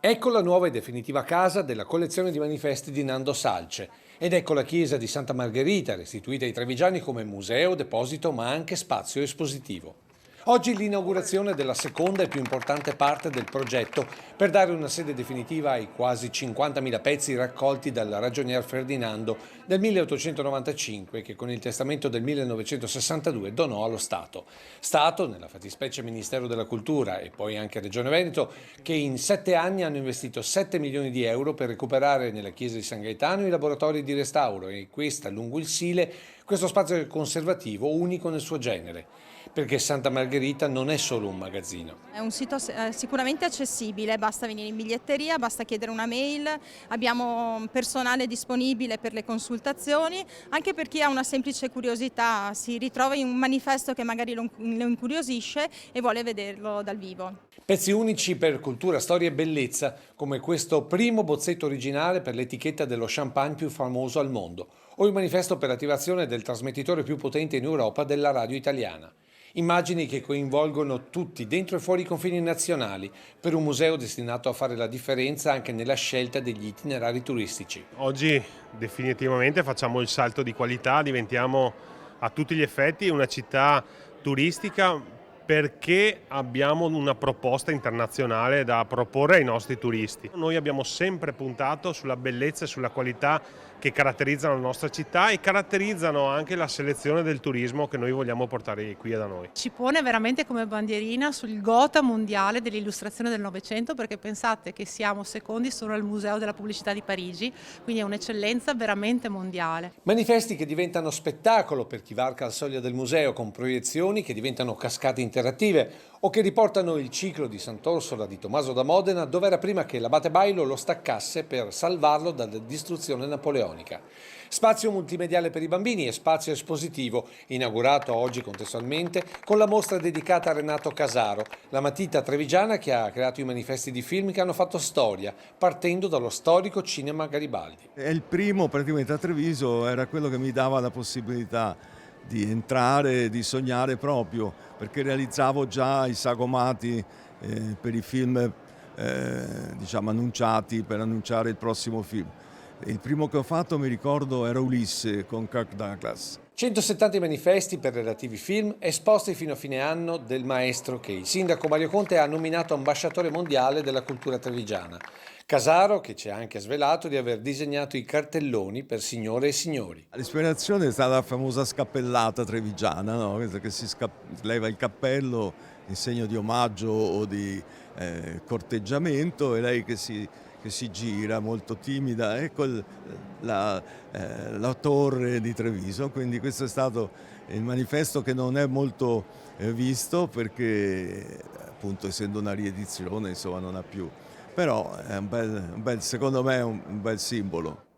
Ecco la nuova e definitiva casa della collezione di manifesti di Nando Salce ed ecco la chiesa di Santa Margherita, restituita ai trevigiani come museo, deposito ma anche spazio espositivo. Oggi l'inaugurazione della seconda e più importante parte del progetto per dare una sede definitiva ai quasi 50.000 pezzi raccolti dal ragionier Ferdinando del 1895 che con il testamento del 1962 donò allo Stato. Stato, nella fattispecie Ministero della Cultura e poi anche Regione Veneto, che in 7 anni hanno investito 7 milioni di euro per recuperare nella chiesa di San Gaetano i laboratori di restauro e questa lungo il Sile questo spazio conservativo unico nel suo genere. Perché Santa Margherita non è solo un magazzino. È un sito sicuramente accessibile, basta venire in biglietteria, basta chiedere una mail, abbiamo personale disponibile per le consultazioni, anche per chi ha una semplice curiosità, si ritrova in un manifesto che magari lo incuriosisce e vuole vederlo dal vivo. Pezzi unici per cultura, storia e bellezza, come questo primo bozzetto originale per l'etichetta dello champagne più famoso al mondo, o il manifesto per l'attivazione del trasmettitore più potente in Europa della radio italiana. Immagini che coinvolgono tutti, dentro e fuori i confini nazionali, per un museo destinato a fare la differenza anche nella scelta degli itinerari turistici. Oggi definitivamente facciamo il salto di qualità, diventiamo a tutti gli effetti una città turistica perché abbiamo una proposta internazionale da proporre ai nostri turisti. Noi abbiamo sempre puntato sulla bellezza e sulla qualità che caratterizzano la nostra città e caratterizzano anche la selezione del turismo che noi vogliamo portare qui da noi. Ci pone veramente come bandierina sul Gotha mondiale dell'illustrazione del Novecento, perché pensate che siamo secondi solo al Museo della Pubblicità di Parigi, quindi è un'eccellenza veramente mondiale. Manifesti che diventano spettacolo per chi varca la soglia del museo con proiezioni che diventano cascate interattive o che riportano il ciclo di Sant'Orsola di Tommaso da Modena dove era prima che l'abate Bailo lo staccasse per salvarlo dalla distruzione napoleonica. Spazio multimediale per i bambini e spazio espositivo, inaugurato oggi contestualmente con la mostra dedicata a Renato Casaro, la matita trevigiana che ha creato i manifesti di film che hanno fatto storia, partendo dallo storico cinema Garibaldi. È il primo praticamente a Treviso, era quello che mi dava la possibilità di entrare, di sognare proprio, perché realizzavo già i sagomati per i film diciamo annunciati, per annunciare il prossimo film. Il primo che ho fatto, mi ricordo, era Ulisse con Kirk Douglas. 170 i manifesti per relativi film esposti fino a fine anno del maestro che il sindaco Mario Conte ha nominato ambasciatore mondiale della cultura trevigiana. Casaro, che ci ha anche svelato di aver disegnato i cartelloni per signore e signori. L'ispirazione è stata la famosa scappellata trevigiana, no? Che si leva il cappello in segno di omaggio o di corteggiamento e lei che si gira molto timida, ecco la torre di Treviso, quindi questo è stato il manifesto che non è molto visto perché appunto essendo una riedizione insomma non ha più, però è secondo me è un bel simbolo.